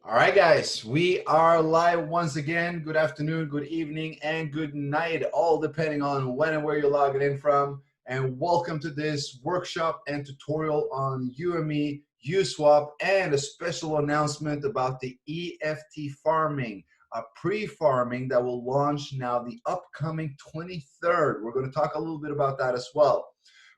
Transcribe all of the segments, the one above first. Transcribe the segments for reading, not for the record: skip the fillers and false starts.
All right, guys, we are live once again. Good afternoon, good evening, and good night, all depending on when and where you're logging in from. And welcome to this workshop and tutorial on UME, USWAP, and a special announcement about the EFT farming, a pre-farming that will launch now the upcoming 23rd. We're going to talk a little bit about that as well.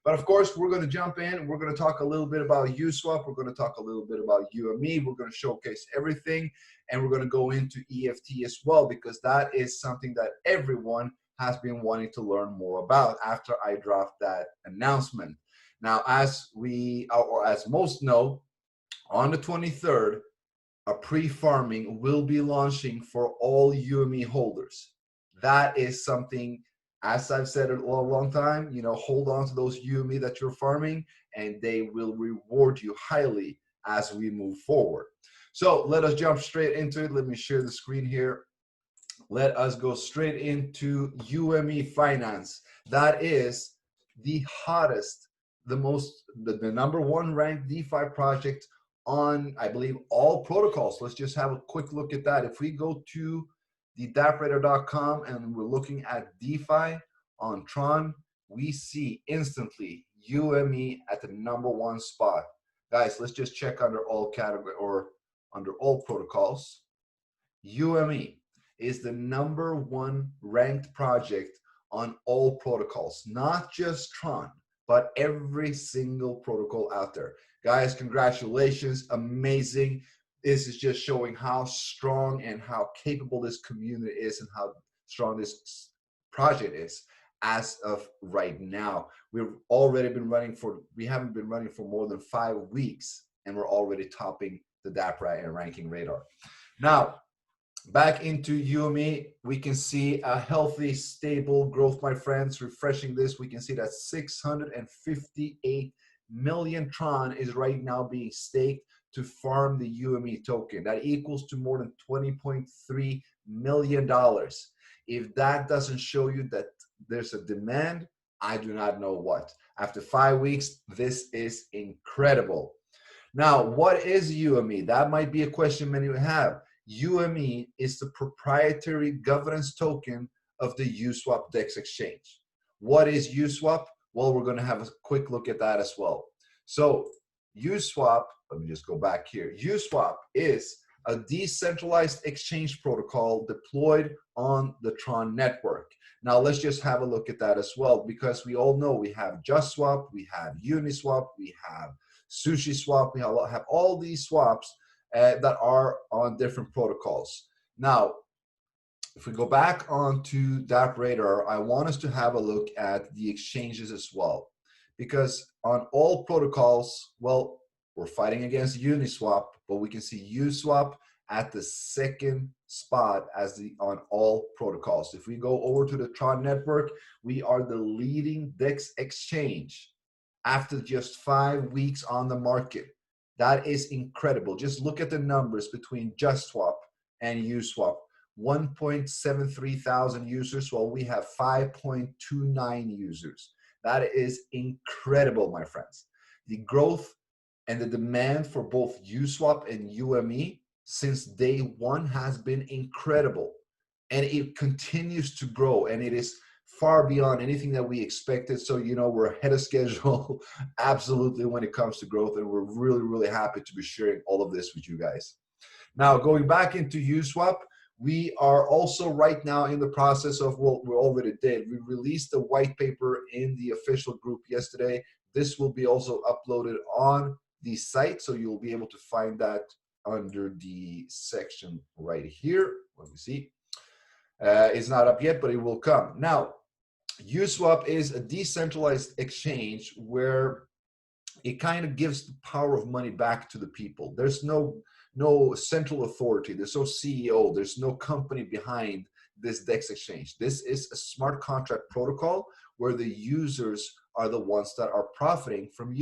But of course, we're going to jump in. We're going to talk a little bit about USWAP. We're going to talk a little bit about UME. We're going to showcase everything. And we're going to go into EFT as well, because that is something that everyone has been wanting to learn more about after I dropped that announcement. Now, as most know, on the 23rd, a pre-farming will be launching for all UME holders. That is something, as I've said a long time, hold on to those UME that you're farming, and they will reward you highly as we move forward. So let us jump straight into it. Let me share the screen here. Let us go straight into UME Finance. That is the hottest, the number one ranked DeFi project on, I believe, all protocols. Let's just have a quick look at that. If we go to the dappradar.com and we're looking at DeFi on Tron, we see instantly UME at the #1 spot. Guys, let's just check under all category or under all protocols. UME is the #1 ranked project on all protocols, not just Tron, but every single protocol out there. Guys, congratulations, amazing. This is just showing how strong and how capable this community is and how strong this project is as of right now. We've already been running we haven't been running for more than 5 weeks, and we're already topping the DAppRat and ranking radar. Now, back into UME, we can see a healthy, stable growth, my friends. Refreshing this, we can see that 658 million Tron is right now being staked to farm the UME token. That equals to more than $20.3 million. If that doesn't show you that there's a demand, I do not know what. After 5 weeks, this is incredible. Now, what is UME? That might be a question many would have. UME is the proprietary governance token of the USWAP DEX exchange. What is USWAP? Well, we're going to have a quick look at that as well. So USWAP, let me just go back here. USWAP is a decentralized exchange protocol deployed on the Tron network. Now let's just have a look at that as well, because we all know we have JustSwap, we have Uniswap, we have SushiSwap, we have all these swaps that are on different protocols. Now, if we go back onto DappRadar, I want us to have a look at the exchanges as well, because on all protocols, well, we're fighting against Uniswap, but we can see USWAP at the 2nd spot on all protocols. If we go over to the Tron network, we are the leading DEX exchange after just 5 weeks on the market. That is incredible. Just look at the numbers between JustSwap and USWAP. 1.73 thousand users, while we have 5.29 users. That is incredible, my friends. The growth and the demand for both USWAP and UME since day one has been incredible. And it continues to grow, and it is far beyond anything that we expected. So, we're ahead of schedule, absolutely, when it comes to growth. And we're really, really happy to be sharing all of this with you guys. Now, going back into USWAP, we are also right now in the process of what we already did. We released the white paper in the official group yesterday. This will be also uploaded on the site, so you'll be able to find that under the section right here. Let me see. It's not up yet, but it will come. Now, USWAP is a decentralized exchange where it kind of gives the power of money back to the people. There's no central authority. There's no CEO. There's no company behind this DEX exchange. This is a smart contract protocol where the users are the ones that are profiting from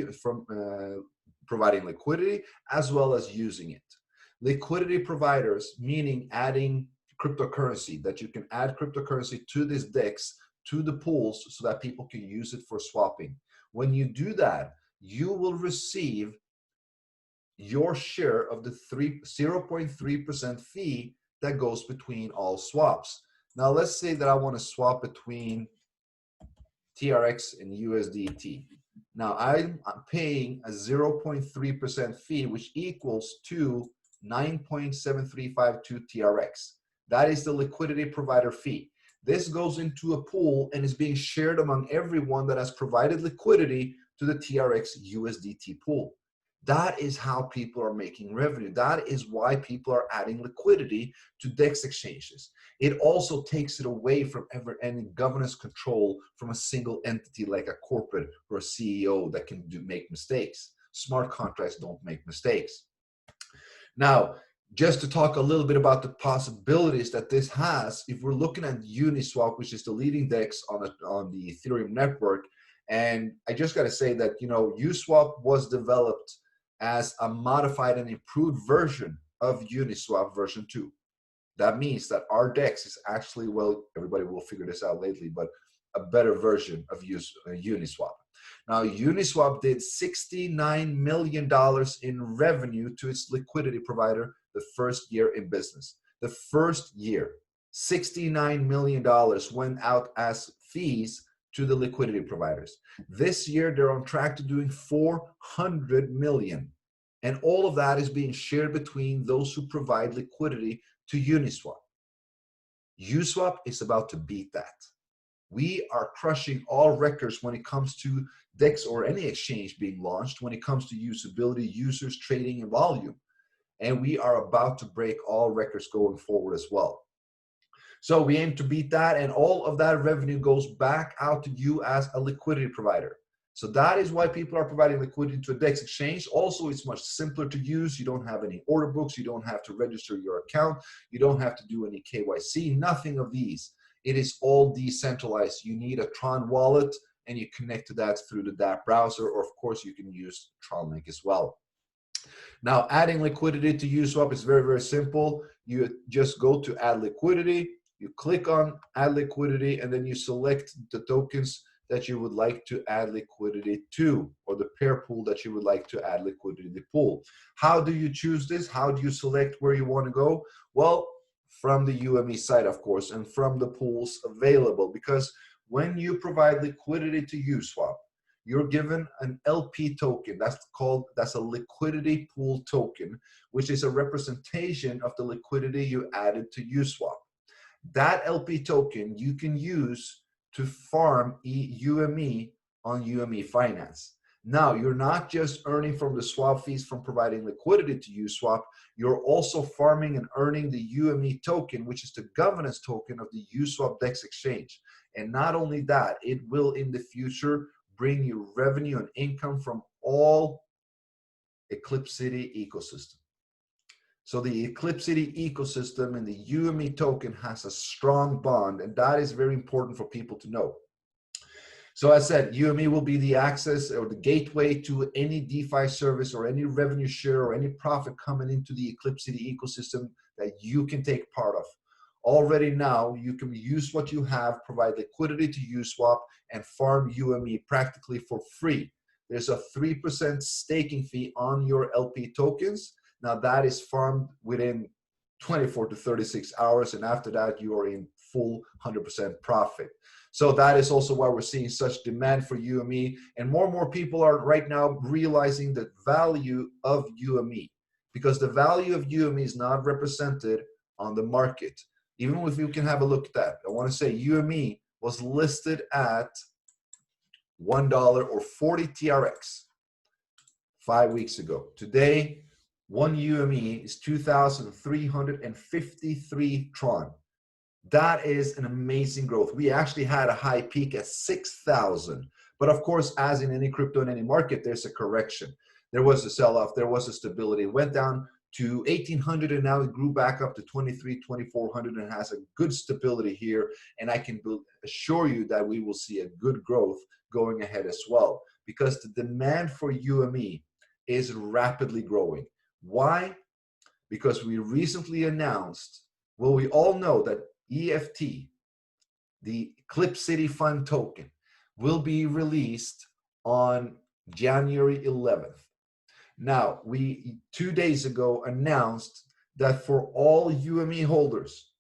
providing liquidity as well as using it. Liquidity providers, meaning adding cryptocurrency, that you can add cryptocurrency to this DEX, to the pools, so that people can use it for swapping. When you do that, you will receive your share of the 0.3% fee that goes between all swaps. Now, let's say that I want to swap between TRX and USDT. Now, I'm paying a 0.3% fee, which equals to 9.7352 TRX. That is the liquidity provider fee. This goes into a pool and is being shared among everyone that has provided liquidity to the TRX USDT pool. That is how people are making revenue. That is why people are adding liquidity to DEX exchanges. It also takes it away from any governance control from a single entity like a corporate or a CEO that can make mistakes. Smart contracts don't make mistakes. Now, just to talk a little bit about the possibilities that this has, if we're looking at Uniswap, which is the leading DEX on the Ethereum network, and I just got to say that, you know, USWAP was developed as a modified and improved version of Uniswap version 2. That means that our DEX is actually, well, everybody will figure this out lately, but a better version of Uniswap. Now, Uniswap did $69 million in revenue to its liquidity provider the first year in business. The first year, $69 million went out as fees to the liquidity providers. This year, they're on track to doing $400 million. And all of that is being shared between those who provide liquidity to Uniswap. USWAP is about to beat that. We are crushing all records when it comes to DEX or any exchange being launched, when it comes to usability, users, trading, and volume. And we are about to break all records going forward as well. So we aim to beat that, and all of that revenue goes back out to you as a liquidity provider. So that is why people are providing liquidity to a DEX exchange. Also, it's much simpler to use. You don't have any order books. You don't have to register your account. You don't have to do any KYC, nothing of these. It is all decentralized. You need a Tron wallet, and you connect to that through the dApp browser, or of course, you can use Tron Link as well. Now, adding liquidity to USWAP is very, very simple. You just go to add liquidity, you click on add liquidity, and then you select the tokens that you would like to add liquidity to, or the pair pool that you would like to add liquidity to the pool. How do you choose this? How do you select where you want to go? Well, from the UME site, of course, and from the pools available, because when you provide liquidity to USWAP, you're given an LP token. That's a liquidity pool token, which is a representation of the liquidity you added to USWAP. That LP token you can use to farm UME on UME Finance. Now, you're not just earning from the swap fees from providing liquidity to USWAP, you're also farming and earning the UME token, which is the governance token of the USWAP DEX exchange. And not only that, it will in the future bring you revenue and income from all Eclipse City ecosystem. So the Eclipse City ecosystem and the UME token has a strong bond, and that is very important for people to know. So as I said, UME will be the access or the gateway to any DeFi service or any revenue share or any profit coming into the Eclipse City ecosystem that you can take part of. Already now, you can use what you have, provide liquidity to USWAP, and farm UME practically for free. There's a 3% staking fee on your LP tokens. Now that is farmed within 24 to 36 hours, and after that you are in full 100% profit. So that is also why we're seeing such demand for UME, and more people are right now realizing the value of UME, because the value of UME is not represented on the market. Even if you can have a look at that, I want to say UME was listed at $1 or 40 TRX 5 weeks ago. Today, one UME is 2,353 Tron. That is an amazing growth. We actually had a high peak at 6,000. But of course, as in any crypto in any market, there's a correction. There was a sell-off, there was a stability. It went down to 1,800 and now it grew back up to 2,300, 2,400 and has a good stability here. And I can assure you that we will see a good growth going ahead as well, because the demand for UME is rapidly growing. Why? Because we recently announced, well, we all know that EFT, the Eclipse City Fund token, will be released on January 11th. Now, we 2 days ago announced that for all UME holders,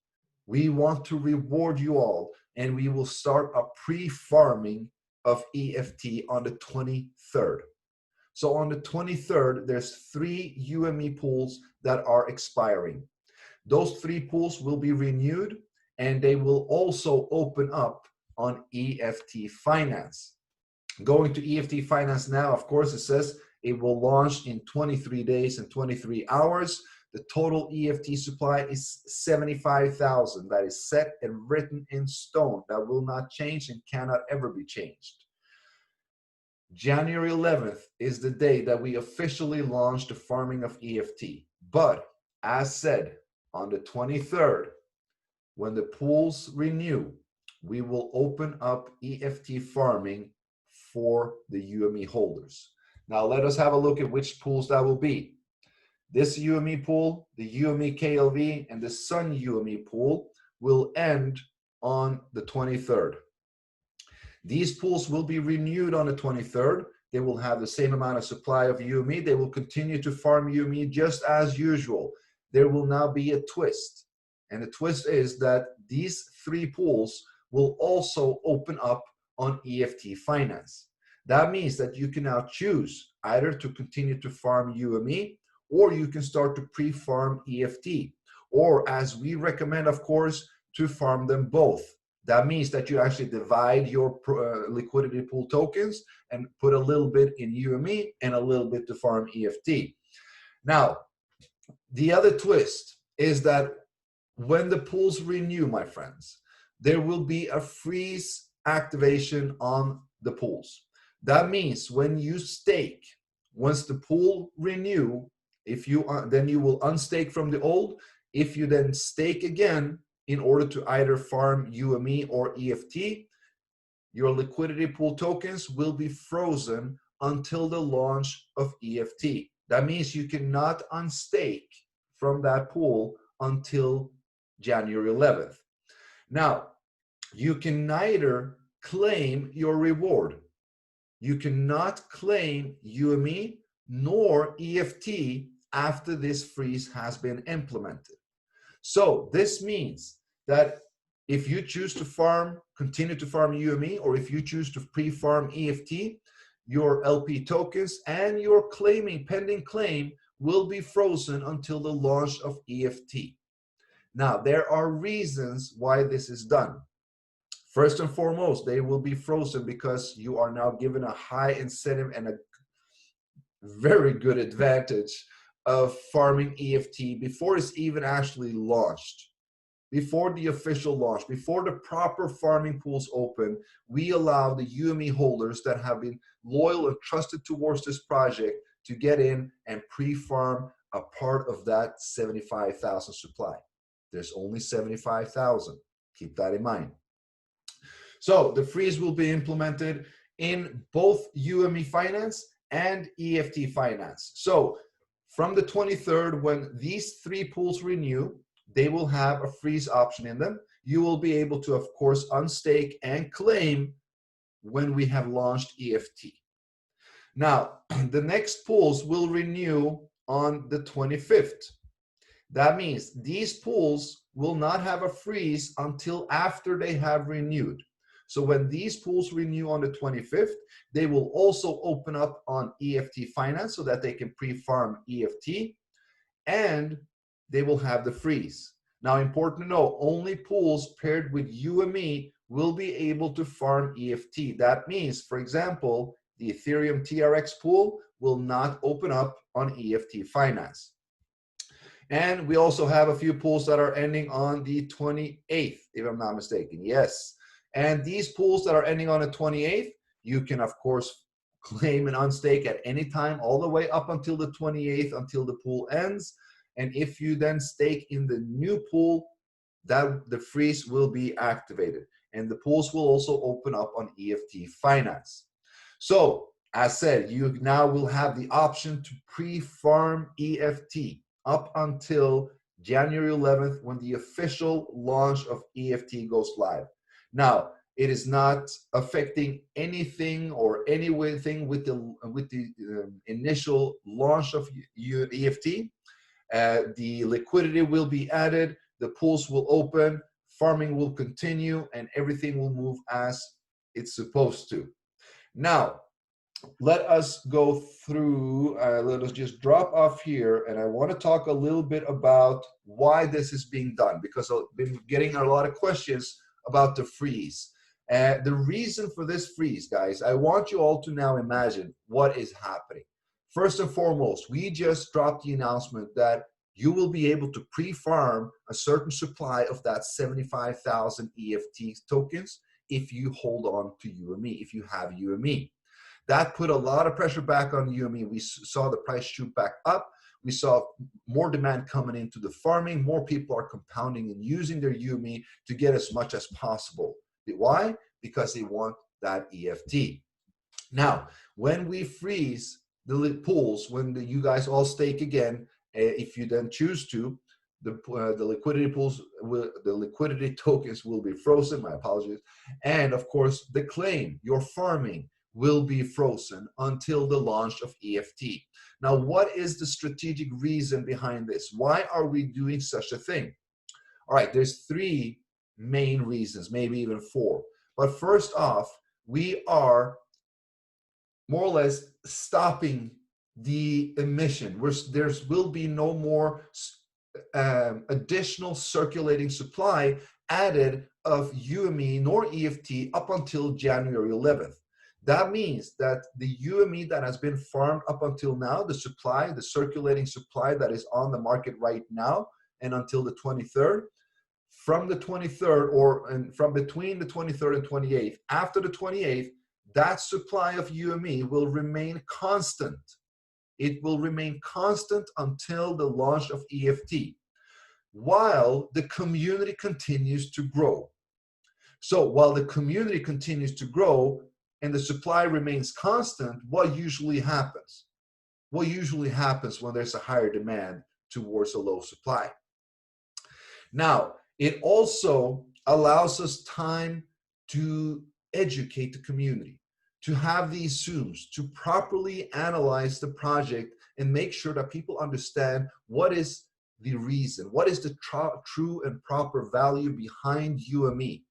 we want to reward you all, and we will start a pre-farming of EFT on the 23rd. So on the 23rd, there's 3 UME pools that are expiring. Those 3 pools will be renewed, and they will also open up on EFT Finance. Going to EFT Finance now, of course, it says it will launch in 23 days and 23 hours. The total EFT supply is 75,000. That is set and written in stone. That will not change and cannot ever be changed. January 11th is the day that we officially launch the farming of EFT. But as said, on the 23rd, when the pools renew, we will open up EFT farming for the UME holders. Now let us have a look at which pools that will be. This UME pool, the UME KLV, and the Sun UME pool will end on the 23rd. These pools will be renewed on the 23rd. They will have the same amount of supply of UME. They will continue to farm UME just as usual. There will now be a twist. And the twist is that these 3 pools will also open up on EFT Finance. That means that you can now choose either to continue to farm UME, or you can start to pre-farm EFT. Or as we recommend, of course, to farm them both. That means that you actually divide your liquidity pool tokens and put a little bit in UME and a little bit to farm EFT. Now, the other twist is that when the pools renew, my friends, there will be a freeze activation on the pools. That means when you stake, once the pool renew, if you then you will unstake from the old. If you then stake again in order to either farm UME or EFT, your liquidity pool tokens will be frozen until the launch of EFT. That means you cannot unstake from that pool until January 11th. Now, you can neither claim your reward. You cannot claim UME nor EFT after this freeze has been implemented. So this means that if you choose to farm, continue to farm UME, or if you choose to pre-farm EFT, your LP tokens and your pending claim will be frozen until the launch of EFT. Now, there are reasons why this is done. First and foremost, they will be frozen because you are now given a high incentive and a very good advantage of farming EFT before it's even actually launched. Before the official launch, before the proper farming pools open, we allow the UME holders that have been loyal and trusted towards this project to get in and pre-farm a part of that 75,000 supply. There's only 75,000. Keep that in mind. So the freeze will be implemented in both UME Finance and EFT Finance. So from the 23rd, when these 3 pools renew, they will have a freeze option in them. You will be able to, of course, unstake and claim when we have launched EFT. Now, the next pools will renew on the 25th. That means these pools will not have a freeze until after they have renewed. So when these pools renew on the 25th, they will also open up on EFT Finance so that they can pre-farm EFT, and they will have the freeze. Now, important to know, only pools paired with UME will be able to farm EFT. That means, for example, the Ethereum TRX pool will not open up on EFT Finance. And we also have a few pools that are ending on the 28th, if I'm not mistaken. Yes. And these pools that are ending on the 28th, you can, of course, claim and unstake at any time, all the way up until the 28th, until the pool ends. And if you then stake in the new pool, that the freeze will be activated. And the pools will also open up on EFT Finance. So, as said, you now will have the option to pre-farm EFT up until January 11th when the official launch of EFT goes live. Now, It is not affecting anything or anything with the initial launch of EFT. The liquidity will be added, the pools will open, farming will continue, and everything will move as it's supposed to. Now, let us go through, let us just drop off here, and I want to talk a little bit about why this is being done, because I've been getting a lot of questions about the freeze. The reason for this freeze, guys, I want you all to now imagine what is happening. First and foremost, we just dropped the announcement that you will be able to pre-farm a certain supply of that 75,000 EFT tokens if you hold on to UME, if you have UME. That put a lot of pressure back on UME. We saw the price shoot back up. We saw more demand coming into the farming. More people are compounding and using their UME to get as much as possible. Why? Because they want that EFT. Now, when we freeze the pools, when you guys all stake again, if you then choose to, the liquidity pools, the liquidity tokens will be frozen. My apologies. And of course, the claim, your farming, will be frozen until the launch of EFT. Now, what is the strategic reason behind this? Why are we doing such a thing? All right, there's three main reasons, maybe even four. But first off, we are more or less stopping the emission. There will be no more additional circulating supply added of UME nor EFT up until January 11th. That means that the UME that has been farmed up until now, the supply, the circulating supply that is on the market right now and until the 23rd, from the 23rd and from between the 23rd and 28th, after the 28th, that supply of UME will remain constant. It will remain constant until the launch of EFT, while the community continues to grow. So while the community continues to grow, and the supply remains constant, what usually happens? What usually happens when there's a higher demand towards a low supply? Now, it also allows us time to educate the community, to have these Zooms, to properly analyze the project and make sure that people understand what is the reason, what is the true and proper value behind UME.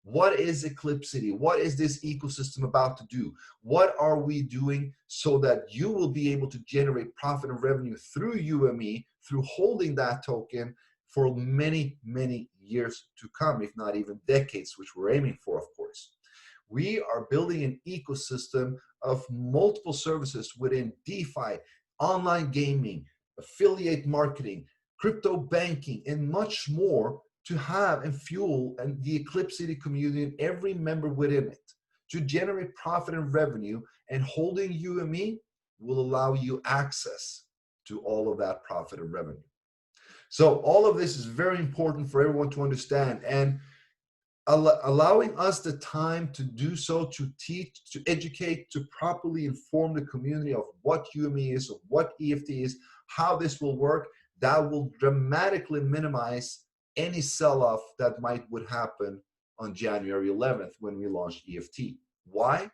What is Eclipsity? What is this ecosystem about to do? What are we doing so that you will be able to generate profit and revenue through UME, through holding that token for many, many years to come, if not even decades, which we're aiming for, of course. We are building an ecosystem of multiple services within DeFi, online gaming, affiliate marketing, crypto banking, and much more to have and fuel and the Eclipsity community and every member within it to generate profit and revenue, and holding UME will allow you access to all of that profit and revenue. So all of this is very important for everyone to understand, and allowing us the time to do so, to teach, to educate, to properly inform the community of what UME is, of what EFT is, how this will work, that will dramatically minimize any sell-off that would happen on January 11th when we launch EFT. Why?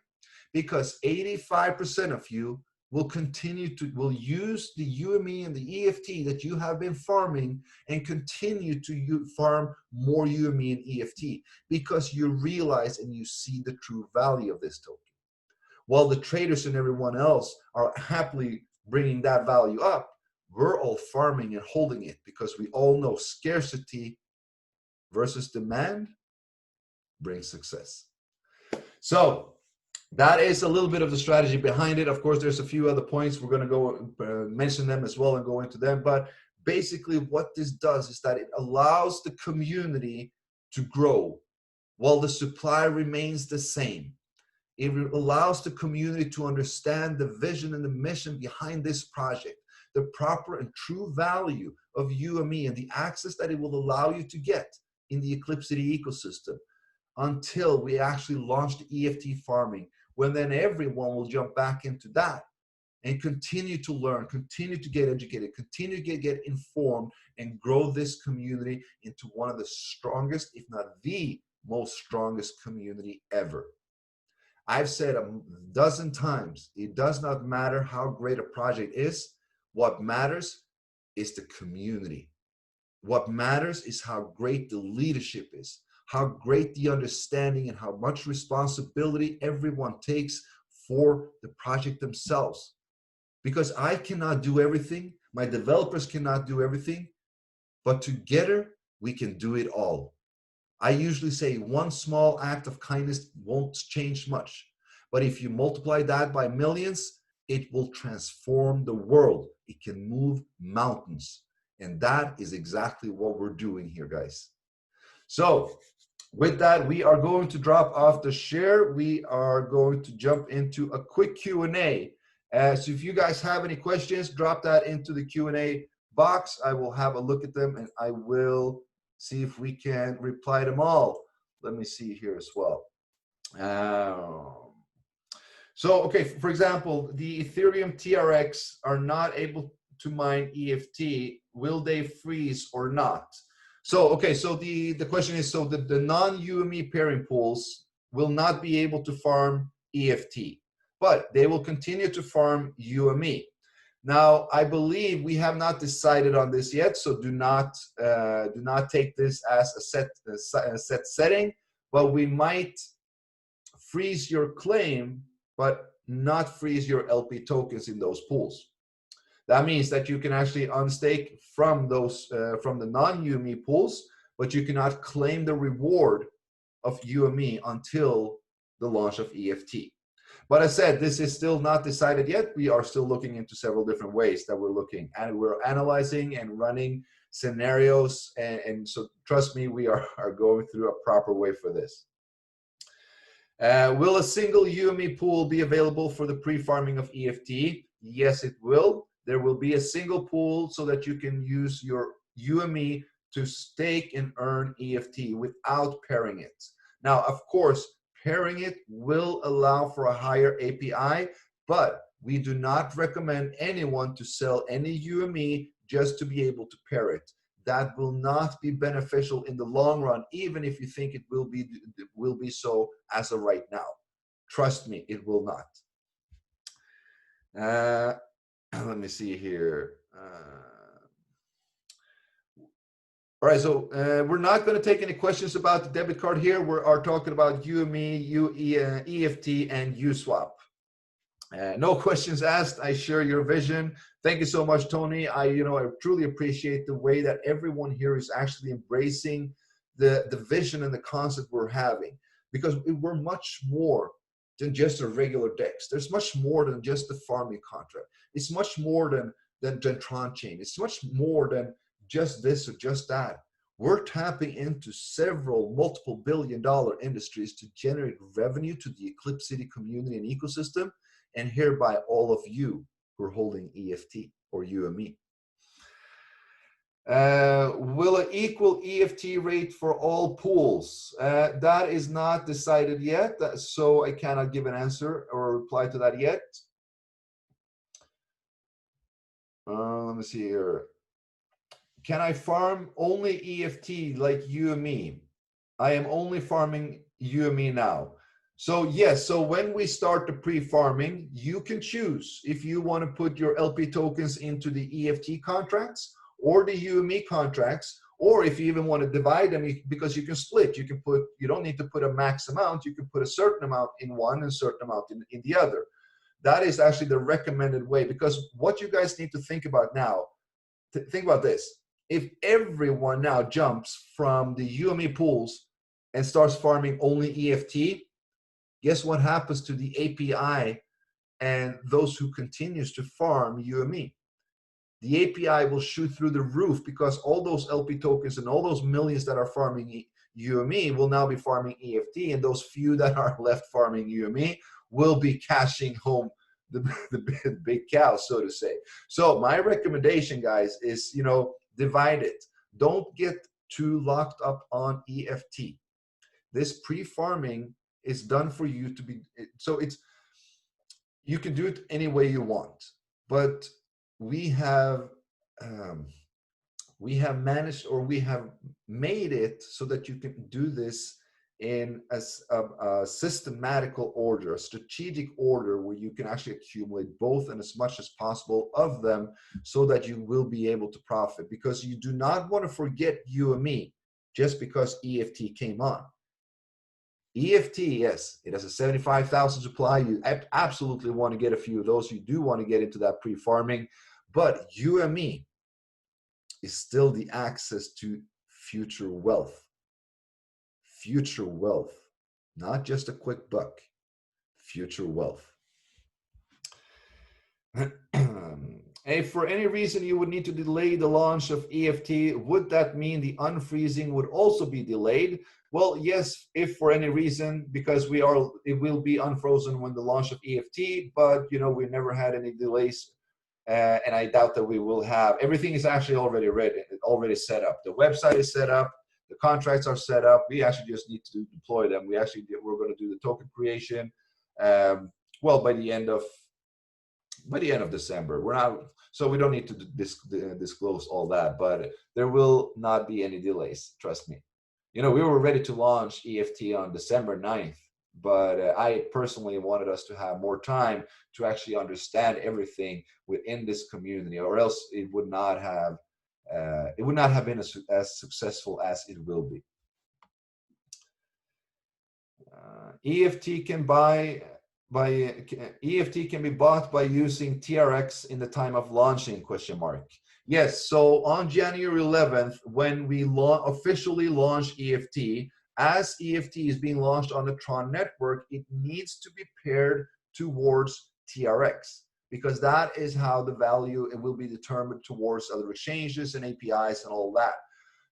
Because 85% of you will use the UME and the EFT that you have been farming and continue to farm more UME and EFT because you realize and you see the true value of this token. While the traders and everyone else are happily bringing that value up, we're all farming and holding it because we all know scarcity versus demand brings success. So that is a little bit of the strategy behind it. Of course, there's a few other points. We're going to go mention them as well and go into them. But basically what this does is that it allows the community to grow while the supply remains the same. It allows the community to understand the vision and the mission behind this project, the proper and true value of UME and the access that it will allow you to get in the Eclipsity ecosystem until we actually launch the EFT farming, when then everyone will jump back into that and continue to learn, continue to get educated, continue to get informed, and grow this community into one of the strongest, if not the most strongest community ever. I've said a dozen times, it does not matter how great a project is. What matters is the community. What matters is how great the leadership is, how great the understanding and how much responsibility everyone takes for the project themselves. Because I cannot do everything, my developers cannot do everything, but together we can do it all. I usually say one small act of kindness won't change much. But if you multiply that by millions, it will transform the world. It can move mountains. And that is exactly what we're doing here, guys. So with that, we are going to drop off the share. We are going to jump into a quick Q&A. So if you guys have any questions, drop that into the Q&A box. I will have a look at them and I will see if we can reply them all. Let me see here as well. So, okay, for example, the Ethereum TRX are not able to mine EFT. Will they freeze or not? So, okay, so the question is, so the non-UME pairing pools will not be able to farm EFT, but they will continue to farm UME. Now, I believe we have not decided on this yet, so do not take this as a set setting, but we might freeze your claim, but not freeze your LP tokens in those pools. That means that you can actually unstake from those from the non-UME pools, but you cannot claim the reward of UME until the launch of EFT. But as I said, this is still not decided yet. We are still looking into several different ways that we're looking, and we're analyzing and running scenarios. And so trust me, we are going through a proper way for this. Will a single UME pool be available for the pre-farming of EFT? Yes, it will. There will be a single pool so that you can use your UME to stake and earn EFT without pairing it. Now, of course, pairing it will allow for a higher API, but we do not recommend anyone to sell any UME just to be able to pair it. That will not be beneficial in the long run, even if you think it will be so as of right now. Trust me, it will not. Let me see here. All right, so we're not going to take any questions about the debit card here. We are talking about UME, EFT, and USWAP. No questions asked. I share your vision. Thank you so much, Tony. I truly appreciate the way that everyone here is actually embracing the vision and the concept we're having, because we're much more than just a regular DEX. There's much more than just the farming contract. It's much more than Tron Chain. It's much more than just this or just that. We're tapping into several multiple billion-dollar industries to generate revenue to the Eclipse City community and ecosystem, and hereby all of you who are holding EFT or UME. Will an equal EFT rate for all pools? That is not decided yet, so I cannot give an answer or reply to that yet. Let me see here. Can I farm only EFT like UME? I am only farming UME now. So yes, so when we start the pre-farming, you can choose if you want to put your LP tokens into the EFT contracts or the UME contracts, or if you even want to divide them, because you can split. You don't need to put a max amount. You can put a certain amount in one and a certain amount in the other. That is actually the recommended way, because what you guys need to think about now, think about this. If everyone now jumps from the UME pools and starts farming only EFT, guess what happens to the API and those who continues to farm UME? The API will shoot through the roof, because all those LP tokens and all those millions that are farming UME will now be farming EFT, and those few that are left farming UME will be cashing home the big cow, so to say. So my recommendation, guys, is, divide it. Don't get too locked up on EFT. This pre-farming is done for you to be, so you can do it any way you want, but we have managed, or we have made it so that you can do this in a systematical order, a strategic order where you can actually accumulate both and as much as possible of them so that you will be able to profit, because you do not want to forget UME just because EFT came on. EFT, yes, it has a 75,000 supply. You absolutely want to get a few of those. You do want to get into that pre-farming, but UME is still the access to future wealth. Future wealth, not just a quick buck, future wealth. If for any reason you would need to delay the launch of EFT, would that mean the unfreezing would also be delayed? Well, yes, if for any reason, because it will be unfrozen when the launch of EFT, but we never had any delays, and I doubt that we will have. Everything is actually already ready, already set up. The website is set up, the contracts are set up. We actually just need to deploy them. We're going to do the token creation, well, by the end of December. So we don't need to disclose all that, but there will not be any delays, trust me. We were ready to launch EFT on December 9th, but I personally wanted us to have more time to actually understand everything within this community, or else it would not have been as successful as it will be. EFT can be bought by using TRX in the time of launching, ? Yes, so on January 11th, when we officially launch EFT, as EFT is being launched on the Tron network, it needs to be paired towards TRX, because that is how the value will be determined towards other exchanges and APIs and all that.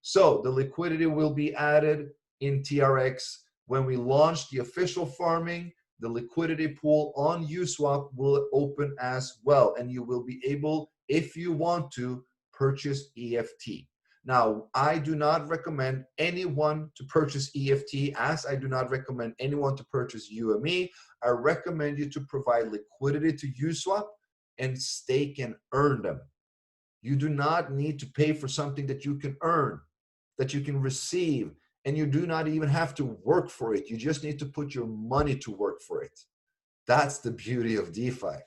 So the liquidity will be added in TRX. When we launch the official farming, the liquidity pool on USWAP will open as well, and you will be able, if you want to, purchase EFT. Now, I do not recommend anyone to purchase EFT, as I do not recommend anyone to purchase UME. I recommend you to provide liquidity to USWAP and stake and earn them. You do not need to pay for something that you can earn, that you can receive, and you do not even have to work for it. You just need to put your money to work for it. That's the beauty of DeFi.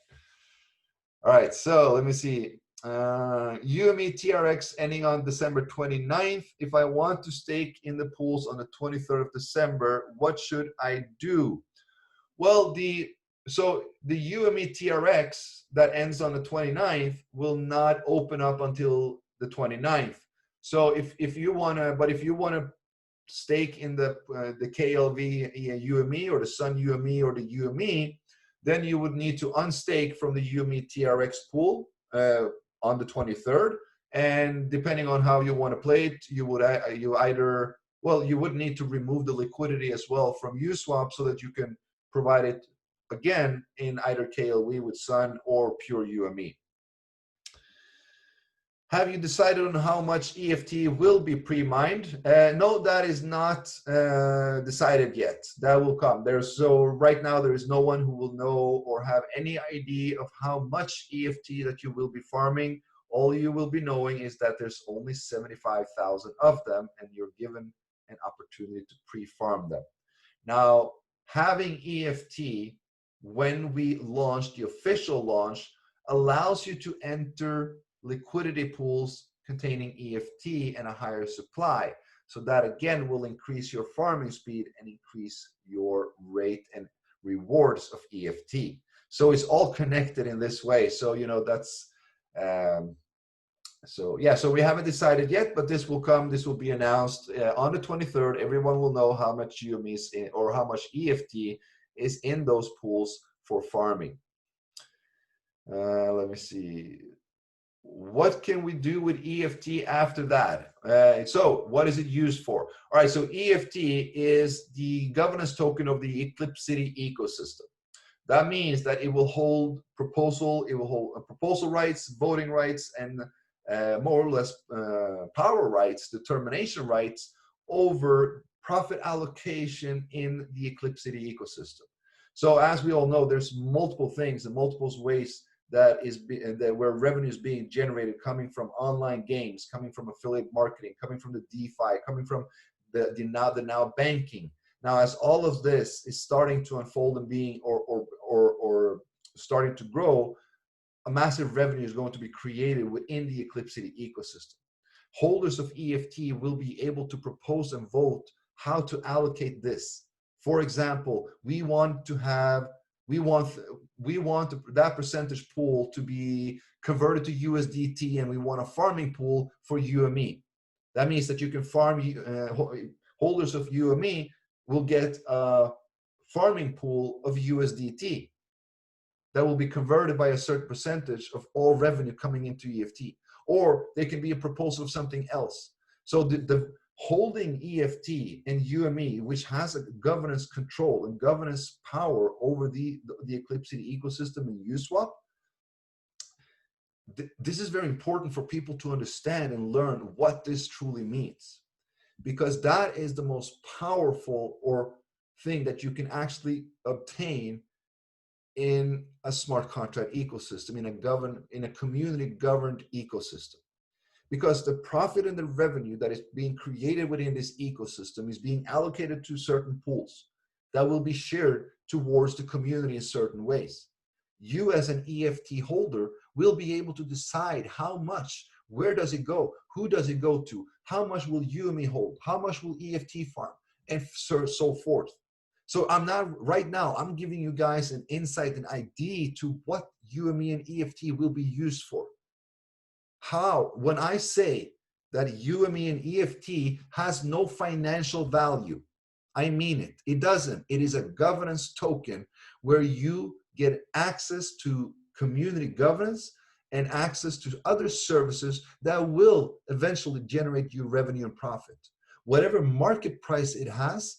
All right, so let me see. UME TRX ending on December 29th. If I want to stake in the pools on the 23rd of December, what should I do? Well, the UME TRX that ends on the 29th will not open up until the 29th. So if you want to stake in the KLV UME or the Sun UME or the UME, then you would need to unstake from the UME TRX pool on the 23rd. And depending on how you want to play it, you would need to remove the liquidity as well from USWAP so that you can provide it again in either KLV with Sun or pure UME. Have you decided on how much EFT will be pre-mined? No, that is not decided yet. That will come. So right now there is no one who will know or have any idea of how much EFT that you will be farming. All you will be knowing is that there's only 75,000 of them, and you're given an opportunity to pre-farm them. Now, having EFT when we launch the official launch allows you to enter liquidity pools containing EFT and a higher supply. So that again will increase your farming speed and increase your rate and rewards of EFT. So it's all connected in this way. So, that's, so we haven't decided yet, but this will come, this will be announced on the 23rd. Everyone will know how much UME is in, or how much EFT is in those pools for farming. Let me see. What can we do with EFT after that? So what is it used for? All right, so EFT is the governance token of the Eclipse City ecosystem. That means that it will hold proposal rights, voting rights, and more or less power rights, determination rights over profit allocation in the Eclipse City ecosystem. So as we all know, there's multiple things and multiple ways where revenue is being generated, coming from online games, coming from affiliate marketing, coming from the DeFi, coming from the now banking. Now, as all of this is starting to unfold and being or starting to grow, a massive revenue is going to be created within the Eclipse City ecosystem. Holders of EFT will be able to propose and vote how to allocate this. For example, we want that percentage pool to be converted to USDT, and we want a farming pool for UME. That means that you can farm, holders of UME will get a farming pool of USDT that will be converted by a certain percentage of all revenue coming into EFT. Or they can be a proposal of something else. So the holding EFT and UME, which has a governance control and governance power over the Eclipse City ecosystem and USWAP, this is very important for people to understand and learn what this truly means, because that is the most powerful thing that you can actually obtain in a smart contract ecosystem, in a community governed ecosystem. Because the profit and the revenue that is being created within this ecosystem is being allocated to certain pools that will be shared towards the community in certain ways. You as an EFT holder will be able to decide how much, where does it go, who does it go to, how much will UME hold, how much will EFT farm, and so forth. So right now, I'm giving you guys an insight, an idea to what UME and EFT will be used for. When I say that UME and EFT has no financial value, I mean it. It doesn't. It is a governance token where you get access to community governance and access to other services that will eventually generate you revenue and profit. Whatever market price it has,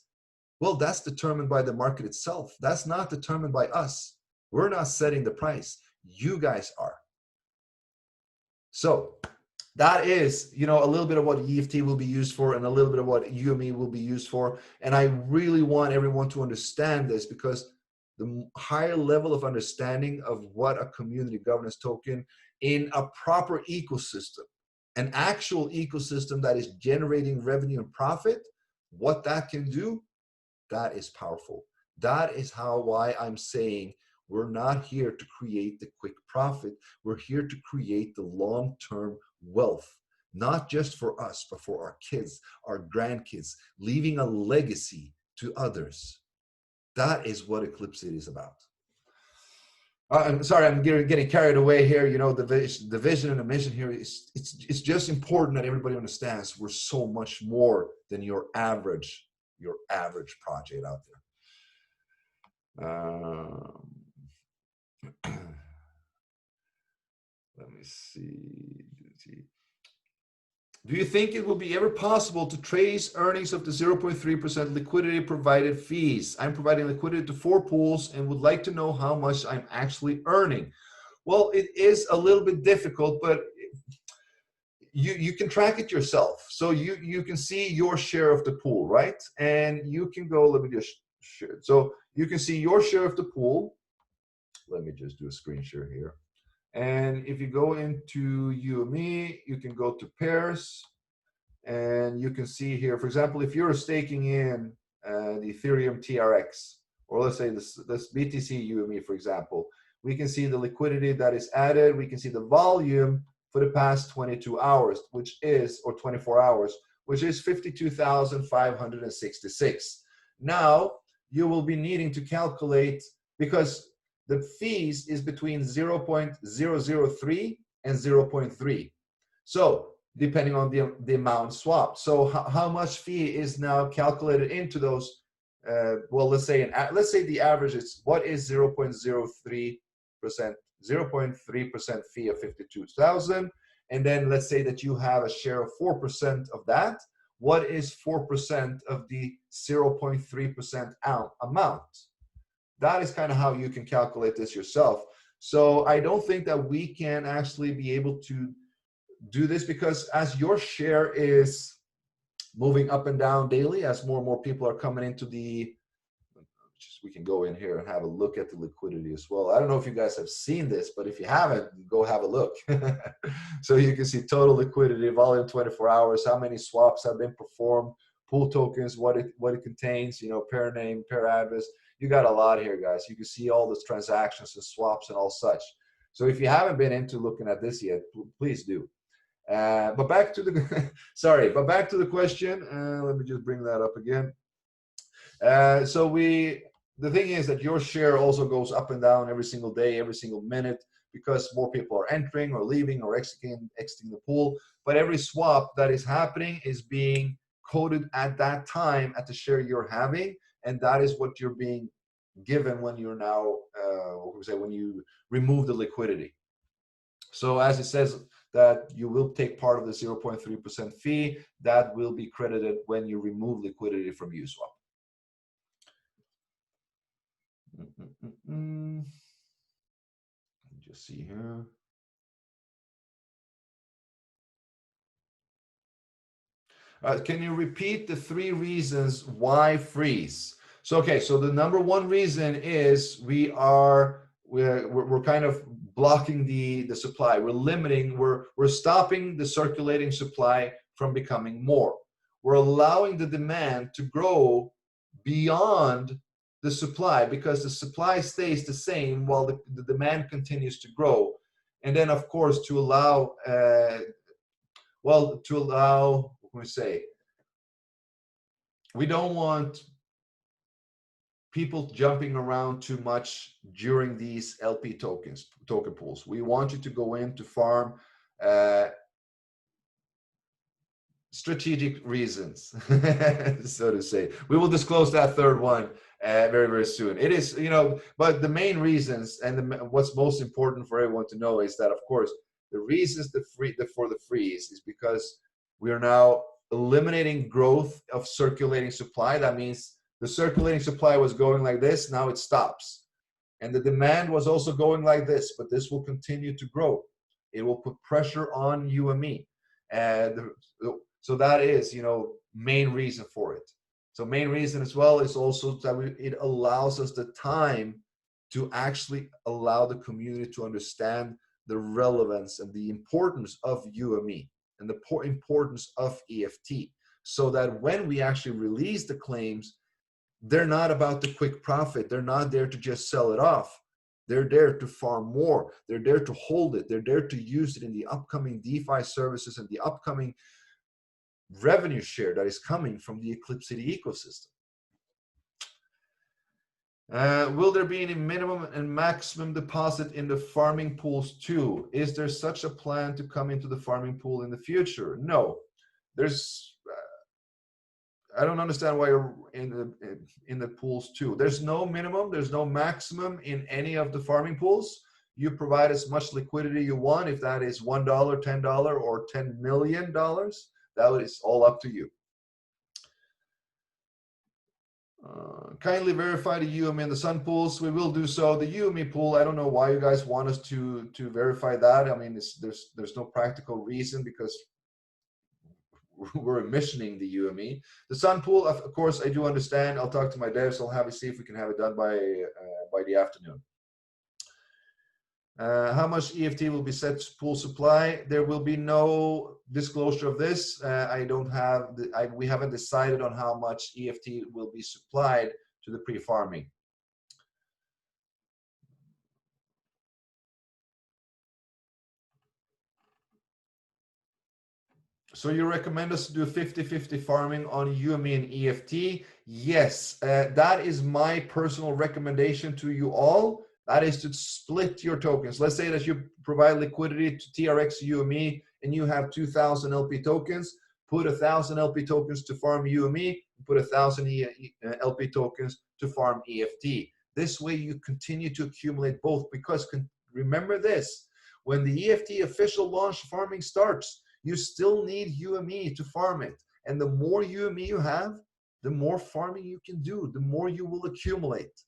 well, that's determined by the market itself. That's not determined by us. We're not setting the price. You guys are. So that is, a little bit of what EFT will be used for and a little bit of what UME will be used for. And I really want everyone to understand this, because the higher level of understanding of what a community governance token in a proper ecosystem, an actual ecosystem that is generating revenue and profit, what that can do, that is powerful. That is why I'm saying we're not here to create the quick profit. We're here to create the long-term wealth, not just for us, but for our kids, our grandkids, leaving a legacy to others. That is what Eclipse City is about. I'm sorry, I'm getting carried away here. The vision and the mission here it's just important that everybody understands we're so much more than your average project out there. Let me see. Do you think it will be ever possible to trace earnings of the 0.3% liquidity provided fees? I'm providing liquidity to 4 pools and would like to know how much I'm actually earning. Well, it is a little bit difficult, but you can track it yourself. So you can see your share of the pool, right? And you can go, let me just share. So you can see your share of the pool. Let me just do a screen share here. And if you go into UME, you can go to pairs, and you can see here, for example, if you're staking in the Ethereum TRX, or let's say this BTC UME, for example, we can see the liquidity that is added. We can see the volume for the past 22 hours, or 24 hours, which is 52,566. Now, you will be needing to calculate, because the fees is between 0.003 and 0.3. So depending on the amount swapped. So how much fee is now calculated into those? Well, let's say the average is, what is 0.03%? 0.3% fee of 52,000. And then let's say that you have a share of 4% of that. What is 4% of the 0.3% amount? That is kind of how you can calculate this yourself. So I don't think that we can actually be able to do this, because as your share is moving up and down daily, as more and more people are coming into we can go in here and have a look at the liquidity as well. I don't know if you guys have seen this, but if you haven't, go have a look. So you can see total liquidity, volume 24 hours, how many swaps have been performed, pool tokens, what it contains, you know, pair name, pair address. You got a lot here, guys. You can see all the transactions and swaps and all such. So if you haven't been into looking at this yet, please do. But back to the sorry, but back to the question. Let me just bring that up again. So the thing is that your share also goes up and down every single day, every single minute, because more people are entering or leaving or exiting the pool. But every swap that is happening is being coded at that time at the share you're having, and that is what you're being given when you're now, when you remove the liquidity. So as it says that you will take part of the 0.3% fee, that will be credited when you remove liquidity from USWAP. Just see here. Can you repeat the 3 reasons why freeze? So okay, so the number 1 reason is we're kind of blocking the supply. We're stopping the circulating supply from becoming more. We're allowing the demand to grow beyond the supply, because the supply stays the same while the demand continues to grow. And then of course to allow we don't want people jumping around too much during these LP token pools. We want you to go in to farm strategic reasons, so to say. We will disclose that 3rd one very, very soon. It is, you know, but the main reasons and what's most important for everyone to know is that, of course, the reasons for the freeze is because we are now eliminating growth of circulating supply. That means the circulating supply was going like this, now it stops. And the demand was also going like this, but this will continue to grow. It will put pressure on UME. So that is, you know, main reason for it. So main reason as well is also that it allows us the time to actually allow the community to understand the relevance and the importance of UME and the importance of EFT, so that when we actually release the claims, they're not about the quick profit. They're not there to just sell it off. They're there to farm more. They're there to hold it. They're there to use it in the upcoming DeFi services and the upcoming revenue share that is coming from the Eclipse City ecosystem. Will there be any minimum and maximum deposit in the farming pools too? Is there such a plan to come into the farming pool in the future? No. There's I don't understand why you're in the pools too. There's no minimum, there's no maximum in any of the farming pools. You provide as much liquidity you want. If that is $1, $10, or $10 million, that is all up to you. Kindly verify the UME in the Sun pools. We will do so. The UME pool, I don't know why you guys want us to verify that. I mean, there's no practical reason, because we're emissioning the UME. The Sun pool, of course, I do understand. I'll talk to my devs. I'll have see if we can have it done by the afternoon. How much EFT will be set to pool supply? There will be no disclosure of this. We haven't decided on how much EFT will be supplied to the pre-farming. So you recommend us to do 50-50 farming on UME and EFT? Yes, that is my personal recommendation to you all. That is to split your tokens. Let's say that you provide liquidity to TRX UME and you have 2,000 LP tokens. Put 1,000 LP tokens to farm UME, put 1,000 LP tokens to farm EFT. This way you continue to accumulate both, because remember this, when the EFT official launch farming starts, you still need UME to farm it. And the more UME you have, the more farming you can do, the more you will accumulate.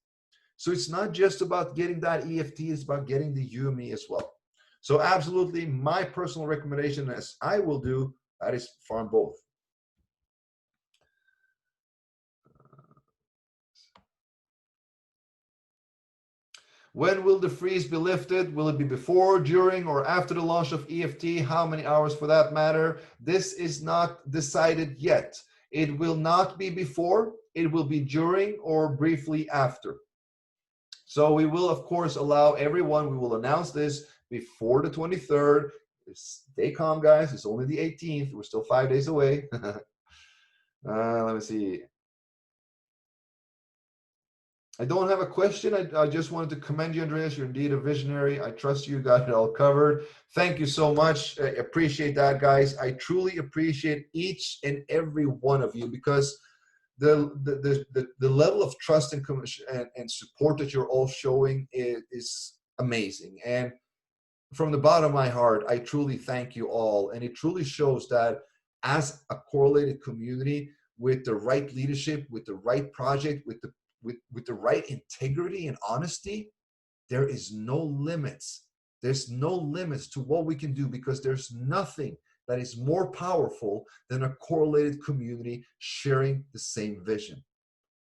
So it's not just about getting that EFT, it's about getting the UME as well. So absolutely, my personal recommendation, as I will do, that is farm both. When will the freeze be lifted? Will it be before, during, or after the launch of EFT? How many hours for that matter? This is not decided yet. It will not be before, it will be during or briefly after. So we will, of course, allow everyone, we will announce this before the 23rd. Stay calm, guys. It's only the 18th. We're still 5 days away. Let me see. I don't have a question. I just wanted to commend you, Andreas. You're indeed a visionary. I trust you got it all covered. Thank you so much. I appreciate that, guys. I truly appreciate each and every one of you, because the level of trust and support that you're all showing is amazing. And from the bottom of my heart, I truly thank you all. And it truly shows that as a correlated community, with the right leadership, with the right project, with the right integrity and honesty, there is no limits. There's no limits to what we can do, because there's nothing that is more powerful than a correlated community sharing the same vision.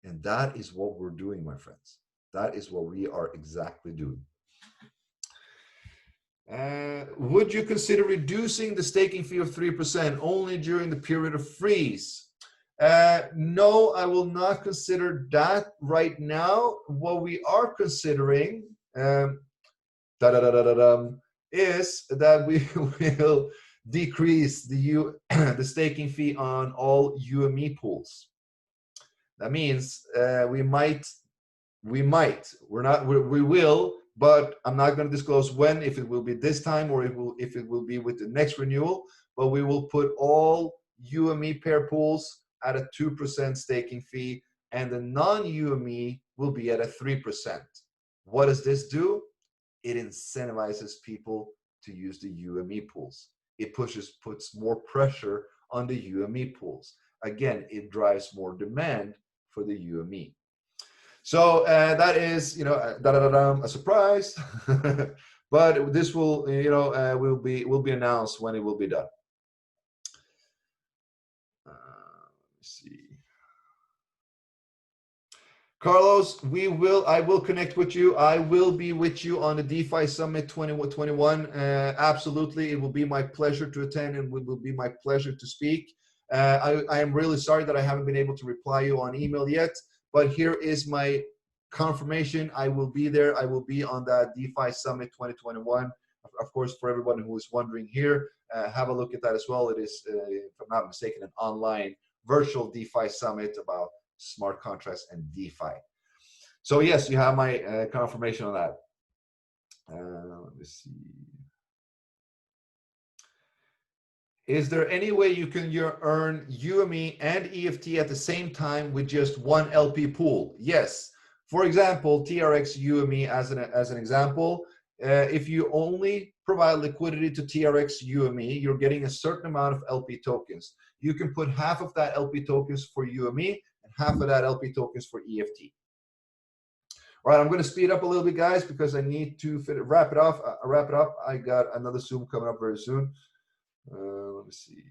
And that is what we're doing, my friends. That is what we are exactly doing. Would you consider reducing the staking fee of 3% only during the period of freeze? No, I will not consider that right now. What we are considering is that we will decrease the staking fee on all UME pools. That means we will, but I'm not going to disclose when, if it will be this time or if it will be with the next renewal. But we will put all UME pair pools at a 2% staking fee, and the non-UME will be at a 3%. What does this do? It incentivizes people to use the UME pools. It puts more pressure on the UME pools. Again, it drives more demand for the UME. So that is, a surprise, but this will, will be announced when it will be done. See, Carlos, I will connect with you. I will be with you on the DeFi Summit 2021. Absolutely, it will be my pleasure to attend, and it will be my pleasure to speak. I am really sorry that I haven't been able to reply you on email yet, but here is my confirmation. I will be there. I will be on that DeFi Summit 2021. Of course, for everyone who is wondering here, have a look at that as well. It is, if I'm not mistaken, an online virtual DeFi summit about smart contracts and DeFi. So yes, you have my confirmation on that. Let me see. Is there any way you can earn UME and EFT at the same time with just one LP pool? Yes. For example, TRX UME as an example, if you only provide liquidity to TRX UME, you're getting a certain amount of LP tokens. You can put half of that LP tokens for UME and half of that LP tokens for EFT. All right, I'm going to speed up a little bit, guys, because I need to wrap it up. I got another Zoom coming up very soon. Let me see.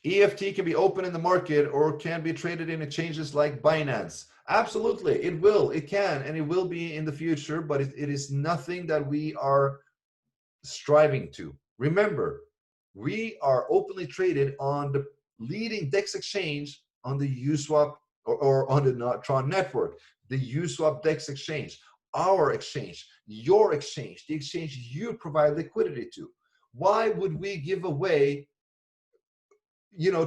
EFT can be open in the market or can be traded in exchanges like Binance. Absolutely, it will, it can, and it will be in the future, but it is nothing that we are striving to. Remember, we are openly traded on the leading DEX exchange on the USWAP or on the Tron network, the USWAP DEX exchange, our exchange, your exchange, the exchange you provide liquidity to. Why would we give away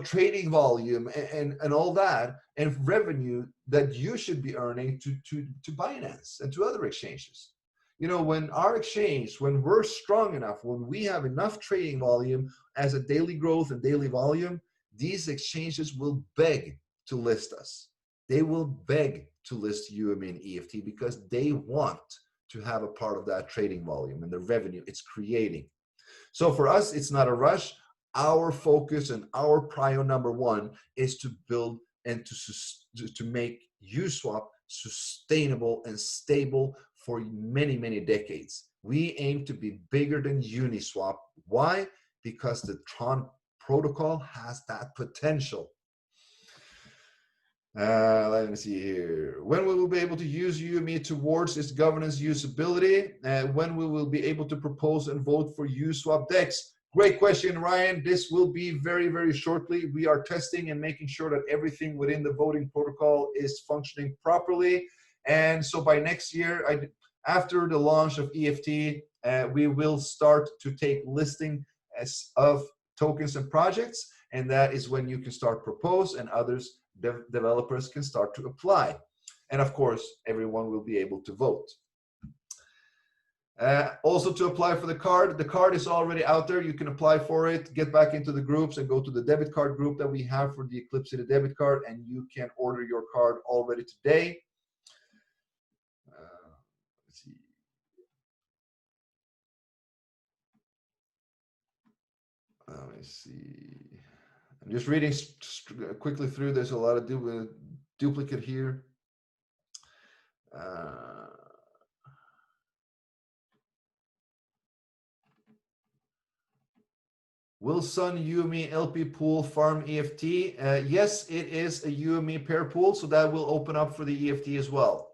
trading volume and all that and revenue that you should be earning to Binance and to other exchanges? When our exchange, when we're strong enough, when we have enough trading volume as a daily growth and daily volume, these exchanges will beg to list us. They will beg to list UME and EFT because they want to have a part of that trading volume and the revenue it's creating. So for us, it's not a rush. Our focus and our prior number one is to build and to make USWAP sustainable and stable for many, many decades. We aim to be bigger than Uniswap. Why? Because the Tron protocol has that potential. Let me see here. When we will be able to use UME towards its governance usability, when we will be able to propose and vote for USWAP DEX. Great question, Ryan. This will be very, very shortly. We are testing and making sure that everything within the voting protocol is functioning properly. And so by next year, after the launch of EFT, we will start to take listing of tokens and projects. And that is when you can start propose and others, developers can start to apply. And of course, everyone will be able to vote. Also to apply for the card is already out there. You can apply for it, get back into the groups and go to the debit card group that we have for the Eclipse City debit card, and you can order your card already today. Let's see. Let me see. I'm just reading quickly through. There's a lot of duplicate here. Will Sun UME LP pool farm EFT? Yes, it is a UME pair pool, so that will open up for the EFT as well.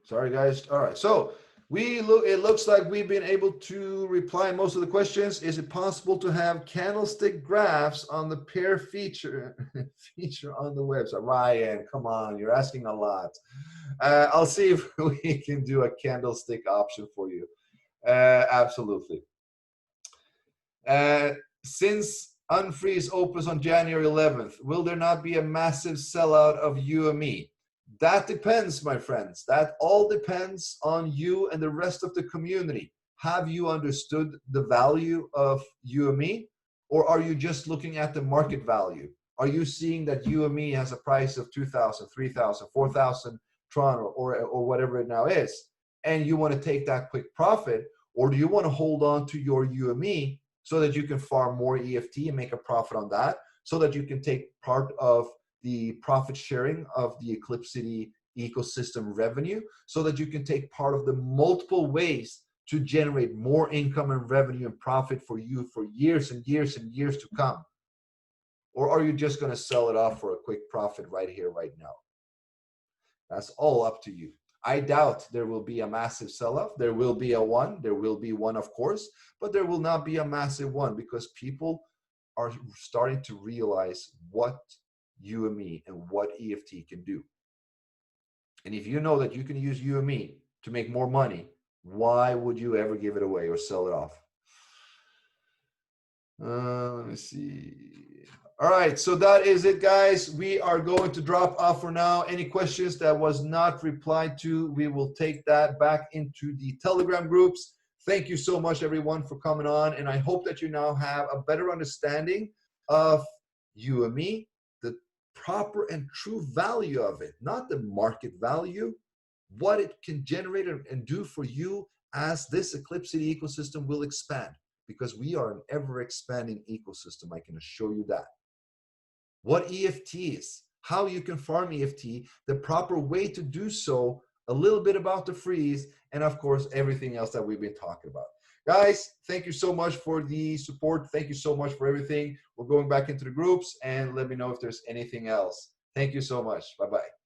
Sorry, guys. All right, so it looks like we've been able to reply most of the questions. Is it possible to have candlestick graphs on the pair feature on the website? Ryan, come on, you're asking a lot. I'll see if we can do a candlestick option for you. Absolutely. Since unfreeze opens on January 11th, will there not be a massive sellout of UME? That depends, my friends. That all depends on you and the rest of the community. Have you understood the value of UME, or are you just looking at the market value? Are you seeing that UME has a price of 2,000, 3,000, 4,000 Tron or whatever it now is, and you want to take that quick profit, or do you want to hold on to your UME so that you can farm more EFT and make a profit on that, so that you can take part of the profit sharing of the Eclipse City ecosystem revenue, so that you can take part of the multiple ways to generate more income and revenue and profit for you for years and years and years to come? Or are you just going to sell it off for a quick profit right here, right now? That's all up to you. I doubt there will be a massive sell-off. There will be there will be one, of course, but there will not be a massive one, because people are starting to realize what UME and what EFT can do. And if you know that you can use UME to make more money, why would you ever give it away or sell it off? Let me see. All right, so that is it, guys. We are going to drop off for now. Any questions that was not replied to, we will take that back into the Telegram groups. Thank you so much, everyone, for coming on, and I hope that you now have a better understanding of UME, the proper and true value of it, not the market value, what it can generate and do for you as this Eclipse City ecosystem will expand, because we are an ever-expanding ecosystem, I can assure you that. What EFT is, how you can farm EFT, the proper way to do so, a little bit about the freeze, and of course, everything else that we've been talking about. Guys, thank you so much for the support. Thank you so much for everything. We're going back into the groups, and let me know if there's anything else. Thank you so much. Bye-bye.